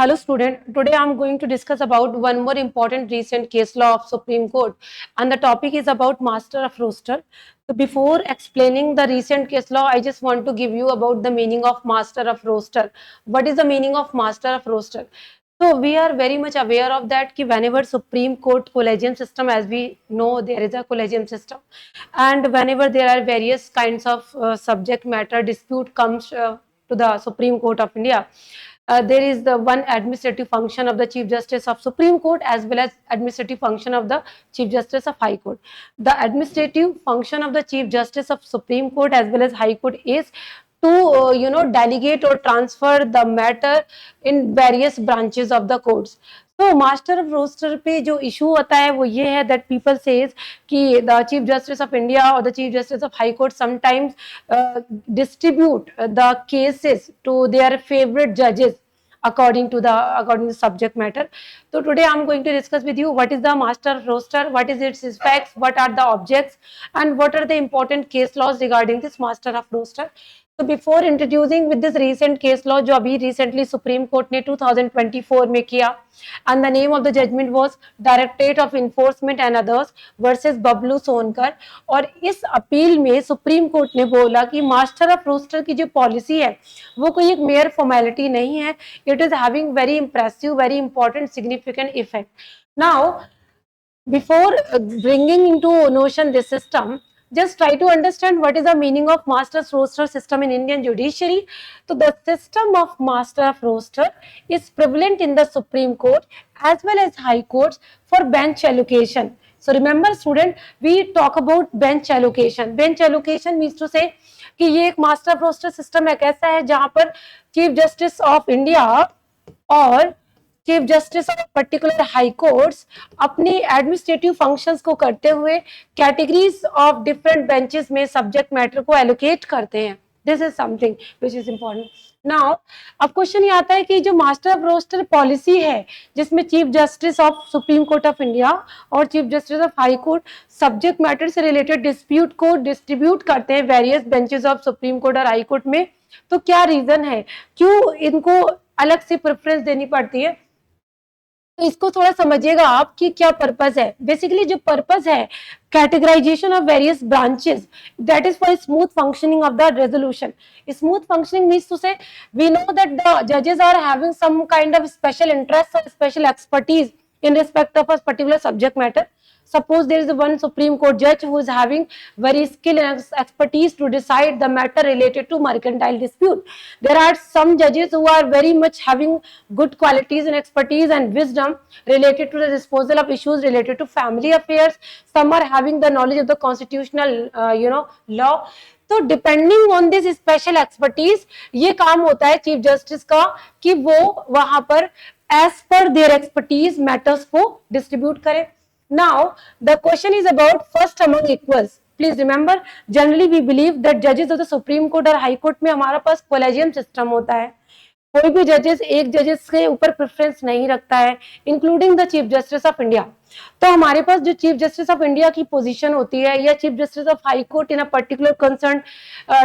Hello student, today I am going to discuss about one more important recent case law of Supreme Court and the topic is about master of roster. So before explaining the recent case law, I just want to give you about the meaning of master of roster. What is the meaning of master of roster? So we are very much aware of that कि whenever Supreme Court collegium system, as we know there is a collegium system, and whenever there are various kinds of subject matter dispute comes to the Supreme Court of India, there is the one administrative function of the Chief Justice of Supreme Court as well as administrative function of the Chief Justice of High Court. The administrative function of the Chief Justice of Supreme Court as well as High Court is to delegate or transfer the matter in various branches of the courts. तो master of roster पे जो issue होता है वो ये है that people says कि the chief justice of India और the chief justice of high court sometimes distribute the cases to their favourite जजेस according to the subject matter. So today I'm going to discuss with you what is the master roster, what is its effects, what are the objects, and what are the important case laws regarding this master of roster. So before introducing with this recent case law जो अभी recently Supreme Court ने 2024 में किया, and the name of the judgment was Directorate of Enforcement and Others versus Bablu Sonkar, और इस appeal में supreme court ने बोला कि मास्टर ऑफ रोस्टर की जो पॉलिसी है वो कोई एक मेयर फॉर्मेलिटी नहीं है, it is having very impressive, very important, significant effect. Now, before bringing into notion this system, just try to understand what is the meaning of master's roster system in Indian judiciary. So the system of master of roster is prevalent in the Supreme Court as well as High Courts for bench allocation. So remember student, we talk about bench allocation. Bench allocation means to say कि ये एक master of roster system एक ऐसा है जहां पर chief justice of India और chief justice of particular high courts अपनी एडमिनिस्ट्रेटिव फंक्शंस को करते हुए कैटेगरीज ऑफ डिफरेंट बेंचेस में सब्जेक्ट मैटर को एलोकेट करते हैं. This is something which is important. Now अब क्वेश्चन ये आता है कि जो मास्टर ऑफ रोस्टर पॉलिसी है जिसमें chief justice of supreme court of India और chief justice of high court subject matter से रिलेटेड डिस्प्यूट को डिस्ट्रीब्यूट करते हैं various benches of supreme court और हाई कोर्ट में, तो क्या रीजन है, क्यों इनको अलग से प्रेफरेंस देनी पड़ती है? तो इसको थोड़ा समझिएगा आप कि क्या पर्पस है. बेसिकली जो पर्पस है categorization of various branches, that is for smooth functioning of the resolution. Smooth functioning means to say we know that the judges are having some kind of special interest or special expertise in respect of a particular subject matter. Suppose there is one Supreme Court judge who is having very skill and expertise to decide the matter related to mercantile dispute. There are some judges who are very much having good qualities and expertise and wisdom related to the disposal of issues related to family affairs. Some are having the knowledge of the constitutional law. तो depending on this special expertise ये काम होता है chief justice का कि वो वहां पर as per their expertise matters को डिस्ट्रीब्यूट करें. Now, the question is about first among equals. Please remember, generally we believe that judges of the Supreme Court और High Court में हमारा पास collegium system होता है. कोई भी जजेस एक जजेस के ऊपर प्रेफरेंस नहीं रखता है, including the chief justice of India. तो हमारे पास जो चीफ जस्टिस ऑफ इंडिया की पोजीशन होती है या chief justice of high court in a particular concern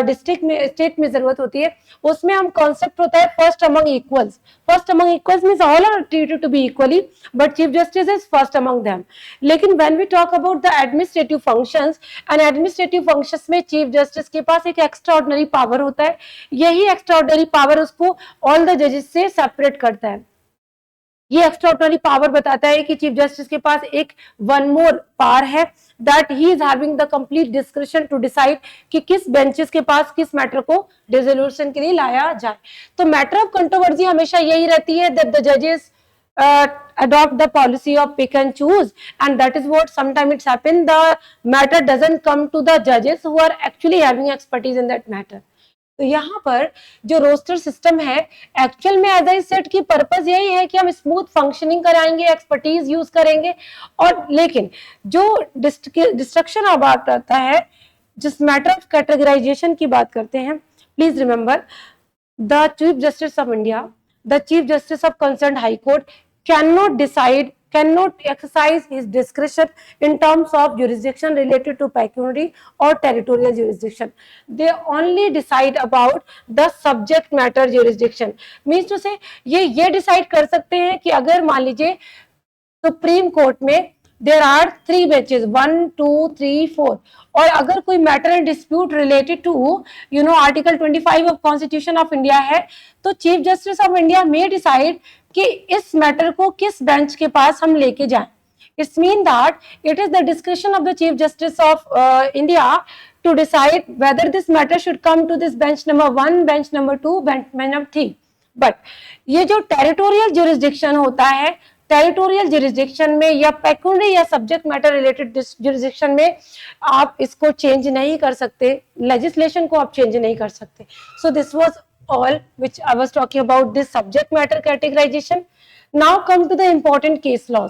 district में स्टेट में जरूरत होती है, उसमें हम कॉन्सेप्ट होता है first among equals. First among equals means all are treated to be equally but chief justice is first among them. लेकिन when we talk about the administrative functions and administrative functions में chief justice के पास एक extra ordinary power होता है. यही extra ordinary power उसको all the जजेस से सेपरेट करता है. ये एक्स्ट्राऑर्डिनरी पावर बताता है कि चीफ जस्टिस के पास एक वन मोर पावर है that he is having the complete discretion to decide कि किस बेंचेस के पास किस मैटर को डिसोल्यूशन के लिए लाया जाए. तो मैटर ऑफ कंट्रोवर्सी हमेशा यही रहती है दैट द जजेस adopt the policy of pick and choose, and that is what sometimes it's happened, the matter doesn't come to the judges who are actually having expertise in that matter. तो यहाँ पर जो roster system है actual में as I said की purpose यही है कि हम स्मूथ फंक्शनिंग कराएंगे, एक्सपर्टीज यूज करेंगे. और लेकिन जो डिस्ट्रक्शन ऑफ बात आता है, जिस मैटर ऑफ कैटेगराइजेशन की बात करते हैं, please remember the chief justice of India, the chief justice of concern high court can not decide cannot exercise his discretion in terms of jurisdiction related to pecuniary or territorial jurisdiction. They only decide about the subject matter jurisdiction. Means to say ये decide कर सकते हैं कि अगर मान लीजिए supreme court में there are 3 benches 1 2 3 4 और अगर कोई matter and dispute related to article 25 of constitution of India है तो चीफ जस्टिस ऑफ इंडिया में डिसाइड कि इस मैटर को किस बेंच के पास हम लेके जाएं. It's mean that it is the discretion of the Chief Justice of India to decide whether this matter should come to this bench number 1, bench number 2, bench number 3. But ये जो territorial jurisdiction होता है, territorial jurisdiction में या pecuniary या subject matter related jurisdiction में आप इसको चेंज नहीं कर सकते, लेजिस्लेशन को आप चेंज नहीं कर सकते. So this was all which I was talking about this subject matter categorisation. Now come to the important case laws.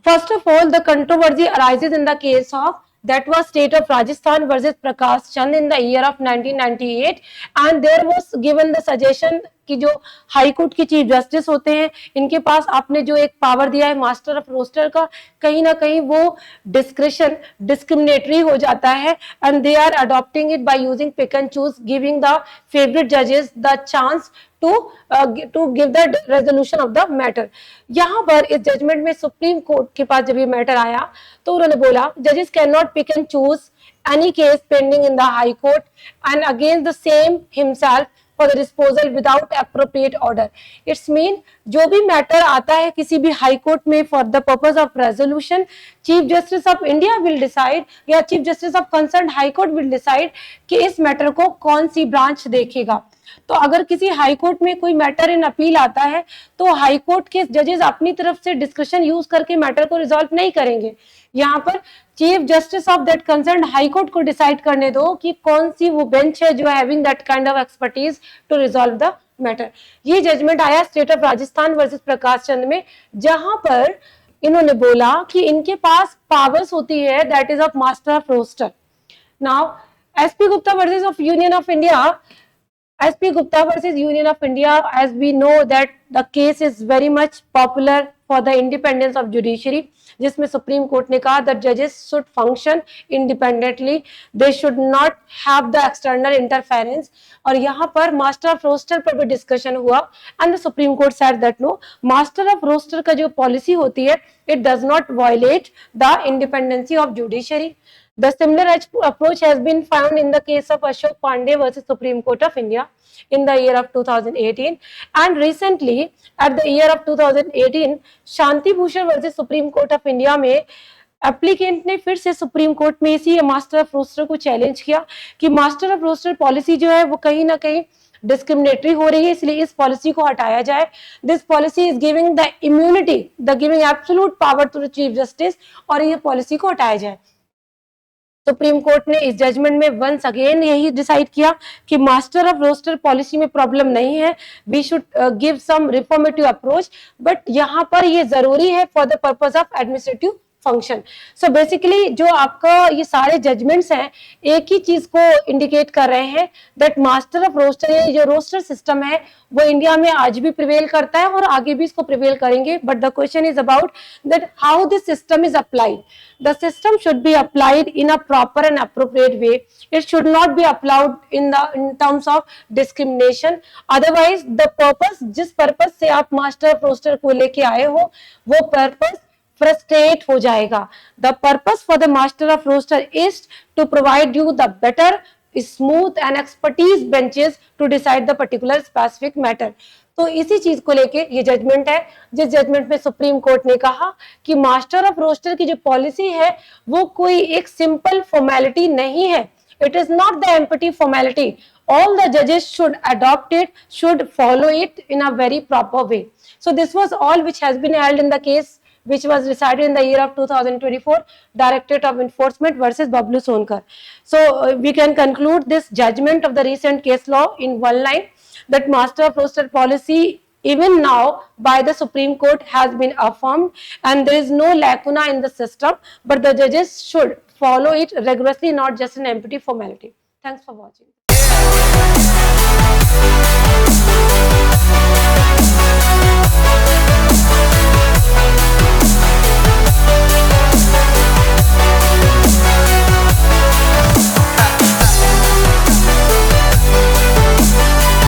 First of all, the controversy arises in the case of that was state of Rajasthan versus Prakash Chand in the year of 1998 and there was given the suggestion कि जो high court के chief justice होते हैं इनके पास आपने जो एक power दिया है मास्टर ऑफ रोस्टर का, कहीं ना कहीं वो डिस्क्रिशन डिस्क्रिमिनेटरी हो जाता है and they are adopting it by using pick and choose, giving the favourite जजेस the chance to give the resolution of the matter. यहाँ पर इस जजमेंट में सुप्रीम कोर्ट के पास जब ये मैटर आया तो उन्होंने बोला जजेस can not pick and choose any case pending in the high court and against the same himself for the disposal without appropriate order. It's mean जो भी मैटर आता है किसी भी हाई कोर्ट में for the purpose of resolution, Chief Justice of India will decide या Chief Justice of concerned High Court will decide कि इस मैटर को कौन सी ब्रांच देखेगा. तो अगर किसी हाई कोर्ट में कोई मैटर इन अपील आता है तो हाई कोर्ट के जजेस अपनी तरफ से डिस्कशन यूज करके मैटर को रिजॉल्व नहीं करेंगे. यहाँ पर chief justice of that concern high court को डिसाइड करने दो कि कौन सी वो बेंच है जो having that kind of expertise to resolve the matter. ये जजमेंट आया state of Rajasthan versus Prakash Chand में, जहां पर इन्होंने बोला कि इनके पास पावर्स होती है that is of master of roster. Now SP Gupta versus of union of India, SP Gupta versus Union of India, as we know that the case is very much popular for the independence of judiciary, जिसमें supreme court ने कहा that judges should function independently, they should not have the external interference. और यहाँ पर master of roster पर भी discussion हुआ and the Supreme Court said that no, master of roster का जो पॉलिसी होती है it does not violate the independency of judiciary. The similar approach has been found in the case of Ashok Pandey versus Supreme Court of India in the year of 2018 and recently at the year of 2018 Shanti Bhushan versus Supreme Court of India में applicant ने फिर से supreme court में इसी master of roster को challenge किया कि master of roster policy जो है वो कहीं ना कहीं डिस्क्रिमिनेटरी हो रही है, इसलिए इस पॉलिसी को हटाया जाए. This policy is giving the immunity, the giving absolute power to the chief justice और ये पॉलिसी को हटाया जाए. सुप्रीम कोर्ट ने इस जजमेंट में वंस अगेन यही डिसाइड किया कि मास्टर ऑफ रोस्टर पॉलिसी में प्रॉब्लम नहीं है, we should give some reformative approach, but यहाँ पर ये जरूरी है for the purpose of administrative function. So basically जो आपका ये सारे जजमेंट्स हैं एक ही चीज को इंडिकेट कर रहे हैं दैट मास्टर ऑफ रोस्टर, ये जो रोस्टर सिस्टम है वो इंडिया में आज भी प्रिवेल करता है और आगे भी इसको प्रिवेल करेंगे. But the question is about that how this system is applied. The system should be applied in a proper and appropriate way. It should not be applied in terms of discrimination. Otherwise, the purpose, जिस purpose से आप master of roster को लेके आए हो, वो purpose frustrate हो जाएगा. The purpose for the master of roster is to provide you the better, smooth and expertise benches to decide the particular specific matter. तो इसी चीज को लेके ये जजमेंट है, जिस जजमेंट में सुप्रीम कोर्ट ने कहा कि मास्टर ऑफ रोस्टर की जो पॉलिसी है वो कोई एक सिंपल फॉर्मेलिटी नहीं है. It is not the empty formality. All the judges should adopt it, should follow it in a very proper way. So this was all which has been held in the case which was decided in the year of 2024, Directorate of Enforcement versus Bablu Sonkar. So we can conclude this judgment of the recent case law in one line, that master of roster policy even now by the Supreme Court has been affirmed and there is no lacuna in the system, but the judges should follow it rigorously, not just an empty formality. Thanks for watching.